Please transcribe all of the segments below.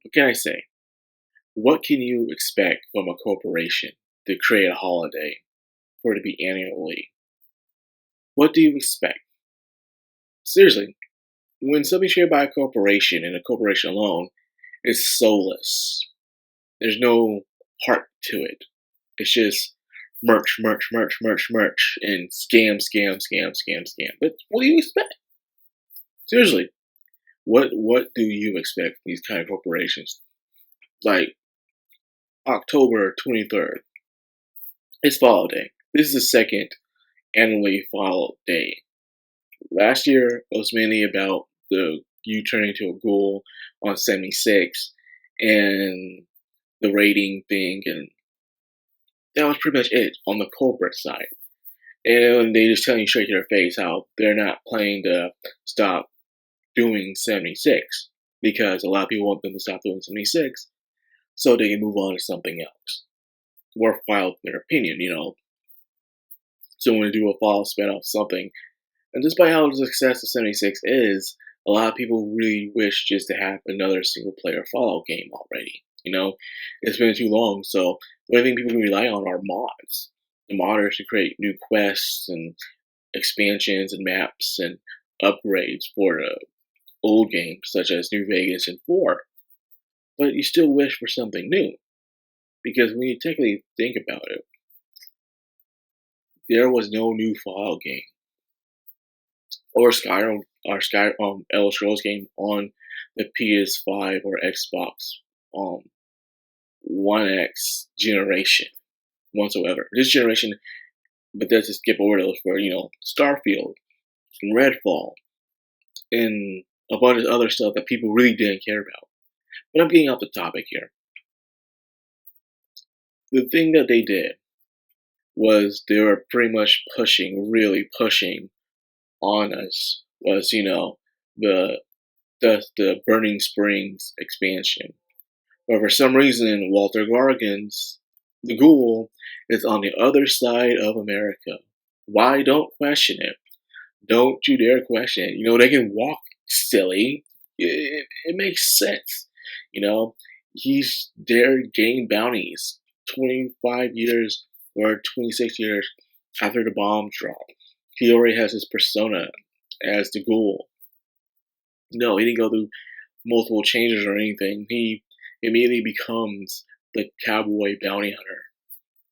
what can I say? What can you expect from a corporation to create a holiday for it to be annually? What do you expect? Seriously, when something's shared by a corporation and a corporation alone, it's soulless. There's no heart to it. It's just merch, merch, merch, merch, merch, and scam, scam, scam, scam, scam. But what do you expect? Seriously, what do you expect from these kind of corporations? Like October 23rd, it's Fall Day. This is the second annually Fall Day. Last year, it was mainly about the you turning into a ghoul on 76 and the rating thing, and that was pretty much it on the corporate side. And they just tell you straight to their face how they're not planning to stop doing 76 because a lot of people want them to stop doing 76 so they can move on to something else worthwhile in their opinion, So when they do a fall spin off something, and despite how the success of 76 is, a lot of people really wish just to have another single player Fallout game already. It's been too long, so the only thing people can rely on are mods. The modders to create new quests and expansions and maps and upgrades for the old games, such as New Vegas and 4. But you still wish for something new. Because when you technically think about it, there was no new Fallout game or Skyrim or Elder Scrolls game on the PS5 or Xbox One X generation whatsoever. This generation, but let's just skip over those for Starfield and Redfall and a bunch of other stuff that people really didn't care about. But I'm getting off the topic here. The thing that they did was they were pretty much really pushing on us was, the Burning Springs expansion. But for some reason, Walter Gargan's the Ghoul is on the other side of America. Why? Don't question it. Don't you dare question it. They can walk, silly. It makes sense. He's there getting bounties 25 years or 26 years after the bomb drop. He already has his persona as the Ghoul. No, he didn't go through multiple changes or anything. He immediately becomes the cowboy bounty hunter.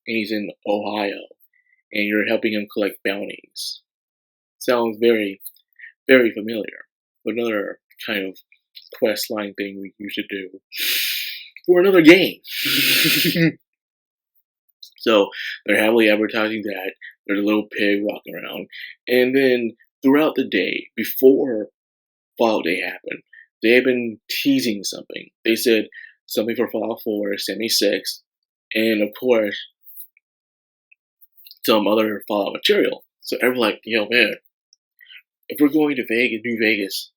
And he's in Ohio. And you're helping him collect bounties. Sounds very, very familiar. Another kind of quest line thing we used to do for another game. So they're heavily advertising that. There's a little pig walking around. And then throughout the day, before Fallout Day happened, they had been teasing something. They said something for Fallout 4, 76, and of course, some other Fallout material. So everyone's like, man, if we're going to New Vegas,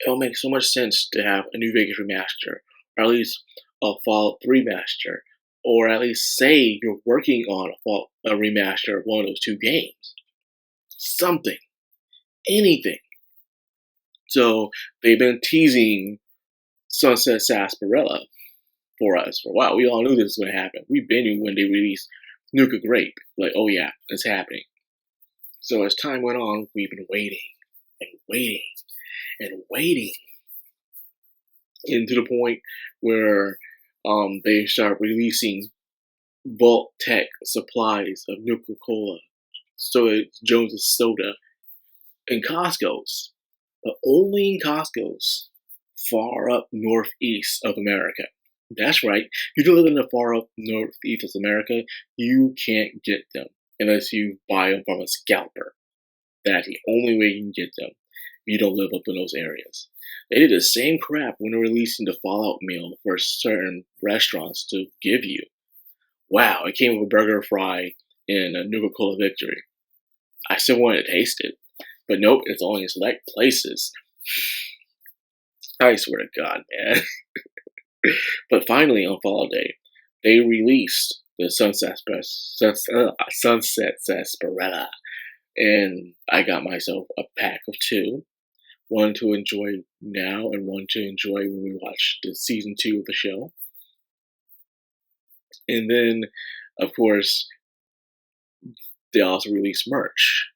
it'll make so much sense to have a New Vegas remaster, or at least a Fallout 3 remaster, or at least say you're working on a remaster of one of those two games. Something. Anything. So they've been teasing Sunset Sarsaparilla for us for a while. We all knew this was going to happen. We knew when they released Nuka Grape. Like, oh yeah, it's happening. So as time went on, we've been waiting and waiting and waiting. And to the point where they start releasing Vault Tech supplies of Nuka-Cola, so it's Jones' soda, in Costco's, but only in Costco's far up northeast of America. That's right. If you live in the far up northeast of America, you can't get them unless you buy them from a scalper. That's the only way you can get them if you don't live up in those areas. They did the same crap when they're releasing the Fallout meal for certain restaurants to give you. Wow, it came with a burger, fry, and a Nuka-Cola Victory. I still wanted to taste it, but nope, it's only in select places. I swear to God, man. But finally, on Fall Day, they released the Sunset Sarsaparilla, and I got myself a pack of 2, one to enjoy now and one to enjoy when we watch the season 2 of the show. And then, of course, they also released merch.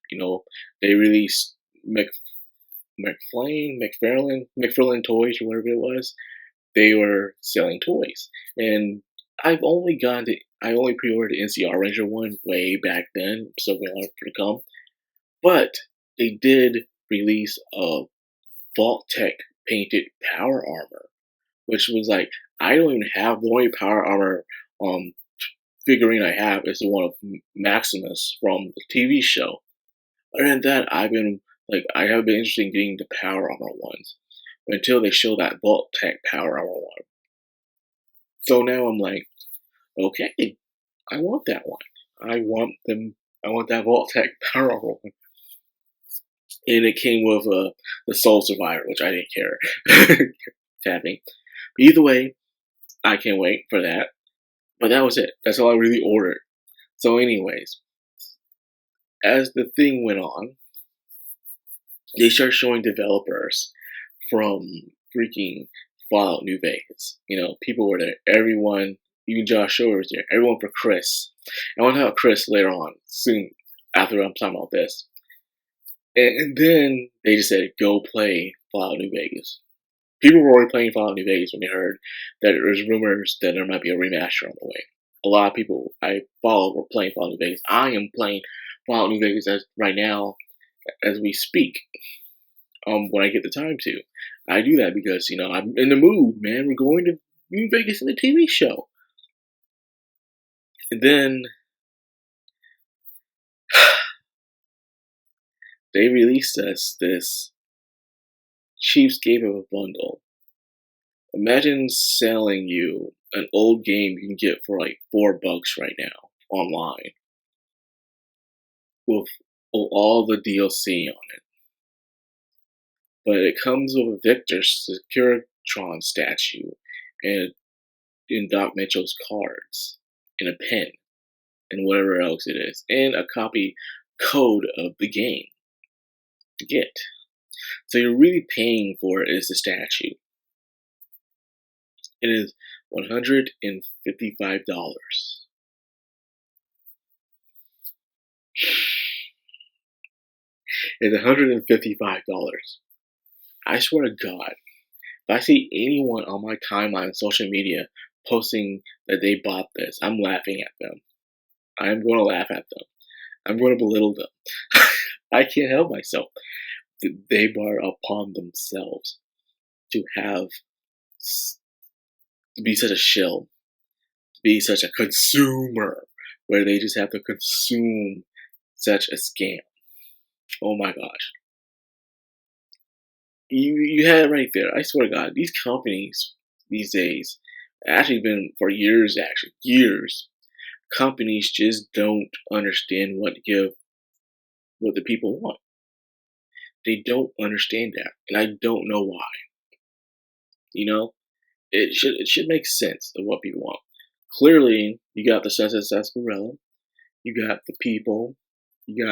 They released McFarlane Toys or whatever it was. They were selling toys, and I only pre-ordered the NCR Ranger one way back then, so we wanted to come. But they did release a Vault Tech painted power armor, which was like, I don't even have the only power armor figurine I have is the one of Maximus from the TV show. Other than that, I have been interested in getting the power armor ones until they show that Vault Tech power armor one. So now I'm like, okay, I want that one. I want that Vault Tech power armor one. And it came with the Soul Survivor, which I didn't care. Happening. But either way, I can't wait for that. But that was it. That's all I really ordered. So anyways, as the thing went on, they started showing developers from freaking Fallout New Vegas. People were there. Everyone, even Josh Schroeder was there. Everyone for Chris. I want to talk about Chris later on, soon, after I'm talking about this. And then they just said, go play Fallout New Vegas. People were already playing Fallout New Vegas when they heard that there was rumors that there might be a remaster on the way. A lot of people I followed were playing Fallout New Vegas. I am playing Fallout New Vegas right now as we speak. When I get the time to. I do that because, I'm in the mood, man. We're going to New Vegas in the TV show. And then they released us this cheapskate of a bundle. Imagine selling you an old game you can get for like $4 right now online with all the DLC on it. But it comes with a Victor Securitron statue and in Doc Mitchell's cards and a pen and whatever else it is, and a copy code of the game to get. So you're really paying for it is the statue. It is $155. It's $155. I swear to God, if I see anyone on my timeline of social media posting that they bought this, I'm laughing at them. I'm going to laugh at them. I'm going to belittle them. I can't help myself. They brought it upon themselves to be such a shill, be such a consumer, where they just have to consume such a scam. Oh my gosh. You had it right there. I swear to God, these companies these days, actually been for years, companies just don't understand what the people want. They don't understand that, and I don't know why. It should make sense of what people want. Clearly, you got the Sunset Sarsaparilla, you got the people, you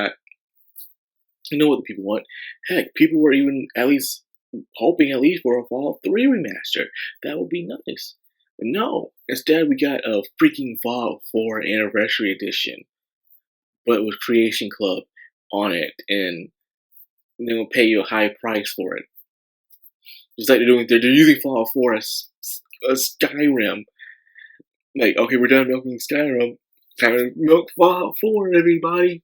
know what the people want. Heck, people were even hoping for a Fallout 3 remaster. That would be nice. But no, instead we got a freaking Fallout 4 Anniversary Edition, but with Creation Club on it, and they will pay you a high price for it. Just like they're using Fallout 4 as a Skyrim. Like, okay, we're done milking Skyrim. Time to milk Fallout 4, everybody.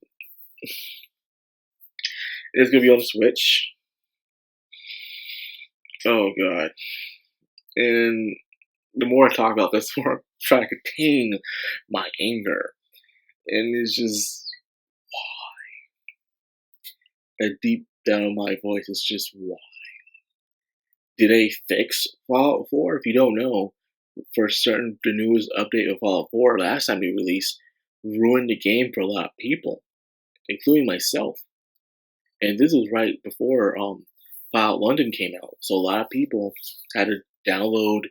It's gonna be on the Switch. Oh god. And the more I talk about this, the more I try to contain my anger. And it's just why? Deep down in my voice, it's just why. Did they fix Fallout 4? If you don't know, for certain, the newest update of Fallout 4 last time they released ruined the game for a lot of people, including myself. And this was right before Fallout London came out, so a lot of people had to download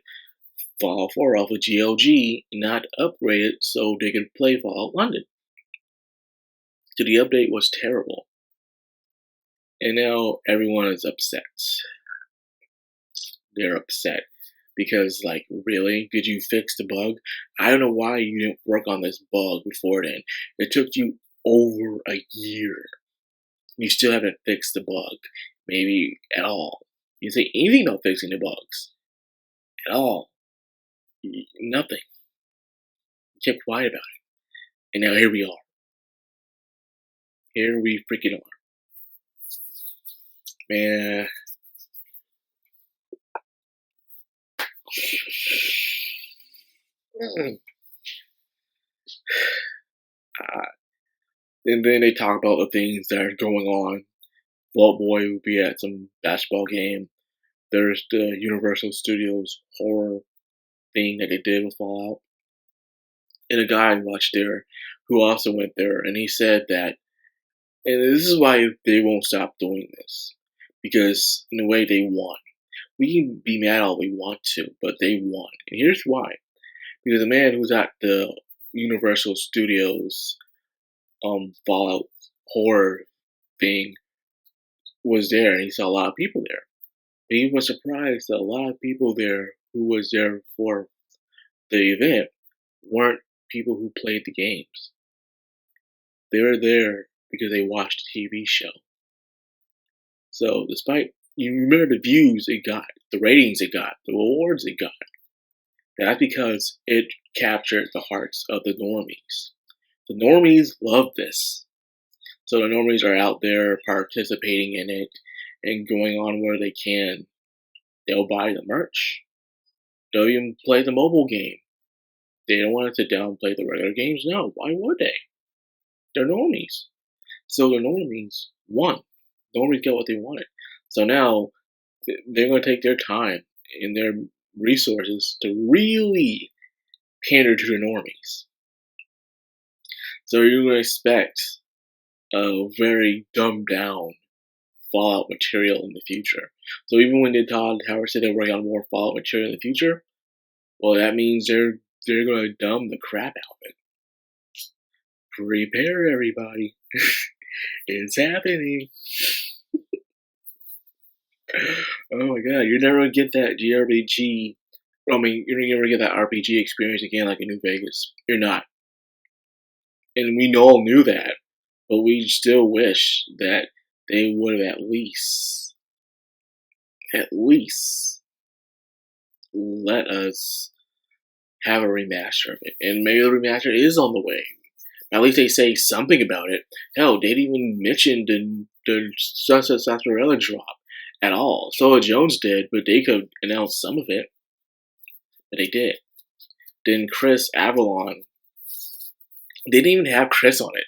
Fallout 4 off of GOG, not upgrade it so they could play Fallout London. So the update was terrible. And now everyone is upset. They're upset because, like, really? Did you fix the bug? I don't know why you didn't work on this bug before then. It took you over a year. You still haven't fixed the bug. Maybe at all. You say anything about fixing the bugs. At all. Nothing. You kept quiet about it. And now here we are. Here we freaking are. Man. And then they talk about the things that are going on. Vault Boy will be at some basketball game. There's the Universal Studios horror thing that they did with Fallout. And a guy I watched there who also went there, and he said that, and this is why they won't stop doing this, because in a way they won. We can be mad all we want to, but they won. And here's why. Because the man who's at the Universal Studios Fallout horror thing was there, and he saw a lot of people there. And he was surprised that a lot of people there who was there for the event weren't people who played the games. They were there because they watched the TV show. So despite, you remember the views it got, the ratings it got, the awards it got, that's because it captured the hearts of the normies. The normies love this. So the normies are out there participating in it and going on where they can. They'll buy the merch. They'll even play the mobile game. They don't want to sit down and play the regular games. No, why would they? They're normies. So the normies won. Normies got what they wanted. So now they're going to take their time and their resources to really pander to the normies. So you're going to expect a very dumbed down Fallout material in the future. So even when Todd Howard said they're working on more Fallout material in the future, well, that means they're going to dumb the crap out of it. Prepare, everybody. It's happening. Oh my god, you're never going to get that JRPG. I mean, you're never going to get that RPG experience again like in New Vegas. You're not. And we all knew that. But we still wish that they would have at least let us have a remaster of it. And maybe the remaster is on the way. At least they say something about it. Hell, they didn't even mention the Sunset Sarsaparilla drop at all. Sola Jones did, but they could announce some of it. But they did. Then Chris Avalon, they didn't even have Chris on it.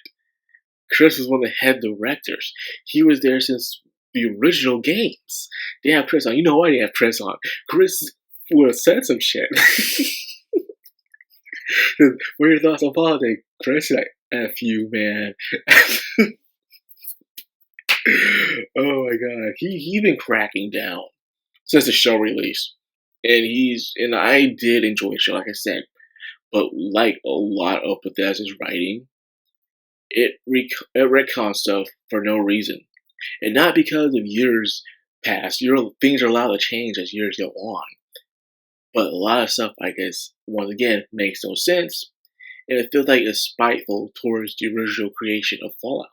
Chris was one of the head directors. He was there since the original games. They have Chris on. You know why they have Chris on? Chris would have said some shit. What are your thoughts on politics? Chris, like, F you, man. Oh my god. He's been cracking down since the show release. And I did enjoy the show, like I said. But like a lot of Bethesda's writing, it retcons stuff for no reason. And not because of years past. Things are allowed to change as years go on. But a lot of stuff, I guess, once again, makes no sense. And it feels like it's spiteful towards the original creation of Fallout.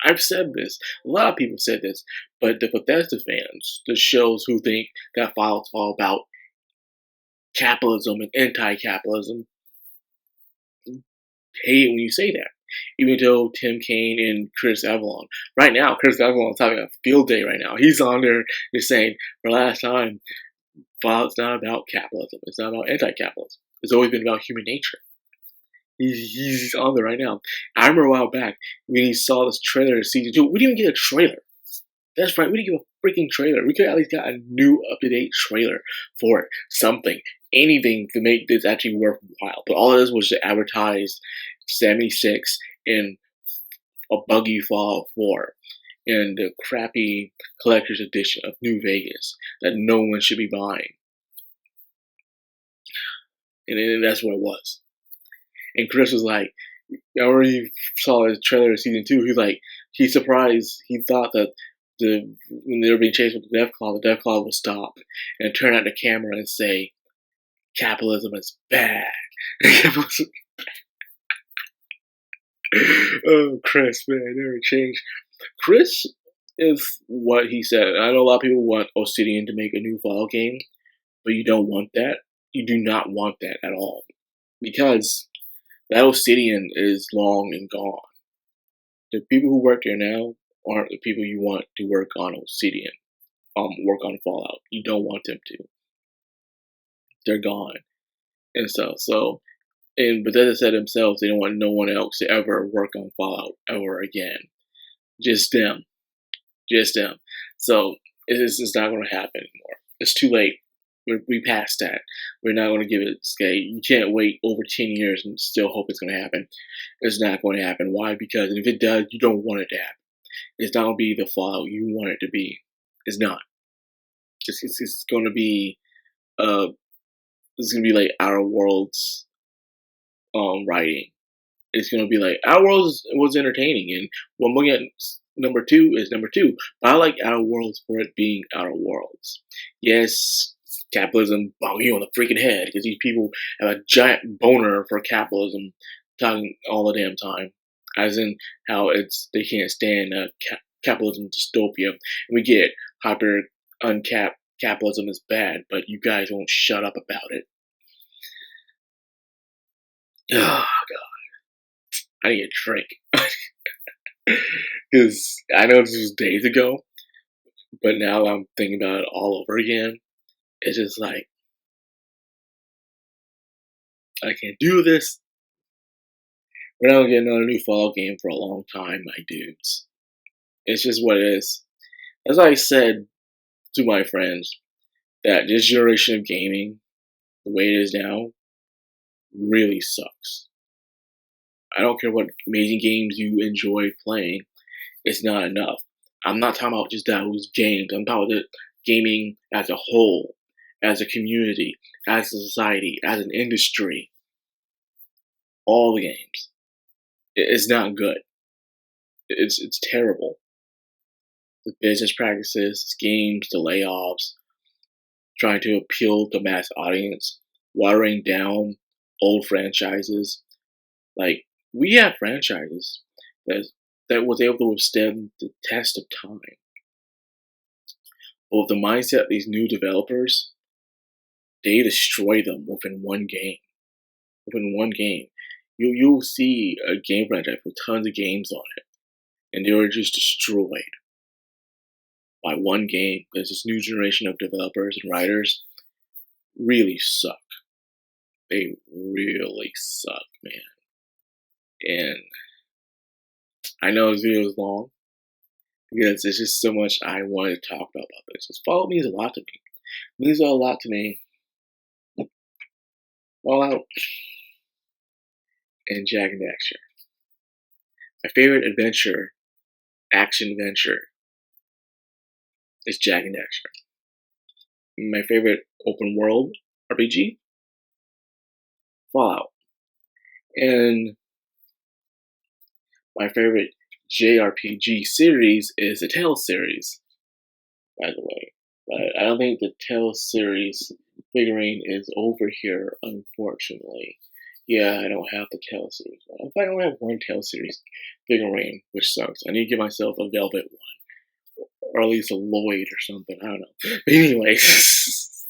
I've said this. A lot of people said this. But the Bethesda fans, the shows who think that Fallout's all about capitalism and anti-capitalism, hate it when you say that. Even though Tim Kaine and Chris Avalon. Right now, Chris Avalon's having a field day right now. He's on there just saying, for the last time, Fallout's not about capitalism. It's not about anti-capitalism. It's always been about human nature. He's on there right now. I remember a while back when he saw this trailer of Season 2. We didn't even get a trailer. That's right. We didn't get a freaking trailer. We could at least got a new, up-to-date trailer for it. Something. Anything to make this actually worthwhile. But all it is was to advertise 76 in a buggy Fallout 4 and the crappy collector's edition of New Vegas that no one should be buying. And that's what it was. And Chris was like, I already saw his trailer of Season 2. He's surprised. He thought that when they were being chased with the Death Claw would stop and turn out the camera and say, "Capitalism is bad." Oh, Chris, man, never changed. Chris is what he said. I know a lot of people want Obsidian to make a new Fallout game, but you don't want that. You do not want that at all, because that Obsidian is long and gone. The people who work there now aren't the people you want to work on Obsidian, work on Fallout. You don't want them to. They're gone and stuff. So, and Bethesda said themselves they don't want no one else to ever work on Fallout ever again. Just them. Just them. So it's not going to happen anymore. It's too late. We passed that. We're not going to give it. You can't wait over 10 years and still hope it's going to happen. It's not going to happen. Why? Because if it does, you don't want it to happen. It's not going to be the Fallout you want it to be. It's not. It's going to be it's going to be like Outer Worlds writing. It's going to be like Outer Worlds was entertaining, and when we get number 2 is number 2. But I like Outer Worlds for it being Outer Worlds. Yes, capitalism bong you on the freaking head because these people have a giant boner for capitalism, talking all the damn time, as in how they can't stand capitalism dystopia. And we get hyper uncapped capitalism is bad, but you guys won't shut up about it. Oh God, I need a drink because I know this was days ago, but now I'm thinking about it all over again. It's just like, I can't do this. We're not gonna get another new Fallout game for a long time, my dudes. It's just what it is. As I said to my friends, that this generation of gaming, the way it is now, really sucks. I don't care what amazing games you enjoy playing, it's not enough. I'm not talking about just those games. I'm talking about gaming as a whole, as a community, as a society, as an industry. All the games. It's not good. It's terrible. The business practices, the games, the layoffs, trying to appeal to mass audience, watering down old franchises. Like, we have franchises that was able to withstand the test of time. But with the mindset of these new developers, they destroy them within one game. Within one game. You'll see a game franchise with tons of games on it, and they were just destroyed by one game, because this new generation of developers and writers really suck. They really suck, man. And I know this video is long, because there's just so much I wanted to talk about this. This Fallout means a lot to me. It means a lot to me. Fallout and Jak and Daxter. My favorite adventure, action adventure, is Jak and Daxter. My favorite open world RPG, Fallout. And my favorite JRPG series is the Tales series, by the way. But I don't think the Tales series figurine is over here, unfortunately. Yeah, I don't have the Tales series. In fact, I only have one Tales series figurine, which sucks. I need to get myself a Velvet one. Or at least a Lloyd or something. I don't know. But anyways,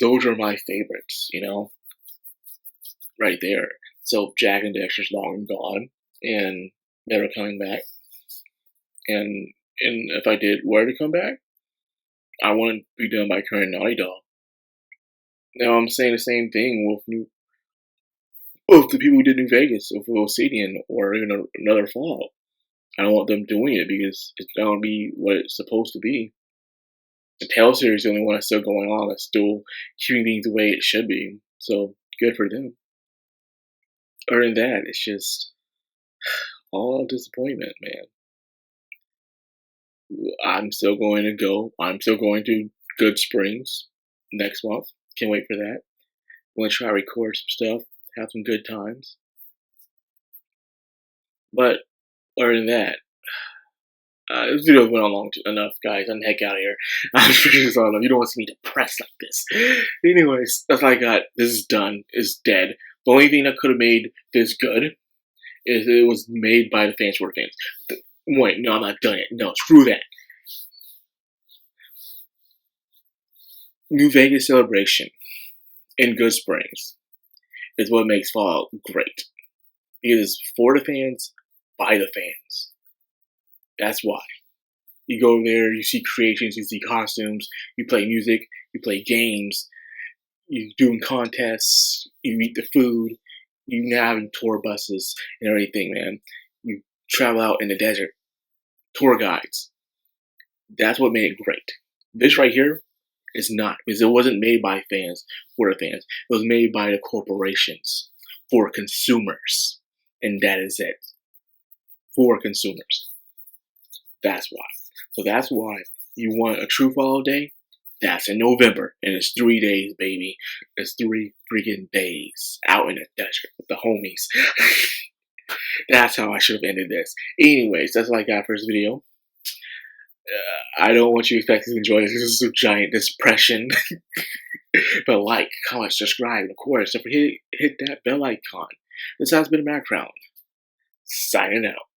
those are my favorites, right there. So Jak and Daxter's long and gone, and never coming back. And if I were to come back, I want to be done by current Naughty Dog. Now I'm saying the same thing with the people who did New Vegas, or Obsidian, or even another Fallout. I don't want them doing it because it's not going to be what it's supposed to be. The Tales series is the only one that's still going on, that's still keeping things the way it should be. So, good for them. Other than that, it's just all disappointment, man. I'm still going to Good Springs next month. Can't wait for that. I'm going to try to record some stuff, have some good times. But other than that, This video went on long enough, guys. I'm the heck out of here. I'm sure this on enough. You don't want to see me depressed like this. Anyways, that's all I got. This is done. It's dead. The only thing that could have made this good is it was made by the fans for the fans. Wait, no, I'm not done yet. No, screw that. New Vegas celebration in Good Springs is what makes Fallout great. Because it's for the fans, by the fans. That's why. You go there, you see creations, you see costumes, you play music, you play games, you doing contests, you eat the food, you now have tour buses and everything, man. You travel out in the desert, tour guides. That's what made it great. This right here is not, because it wasn't made by fans for the fans. It was made by the corporations for consumers, and that is it. For consumers. That's why. So that's why you want a true Fallout day. That's in November, and it's 3 days, baby. It's 3 freaking days out in the desert with the homies. That's how I should have ended this. Anyways, that's all I got for this video. I don't want you to enjoy this. This is a giant depression. But like, comment, subscribe, and of course, don't forget hit that bell icon. This has been Madcrownxox, signing out.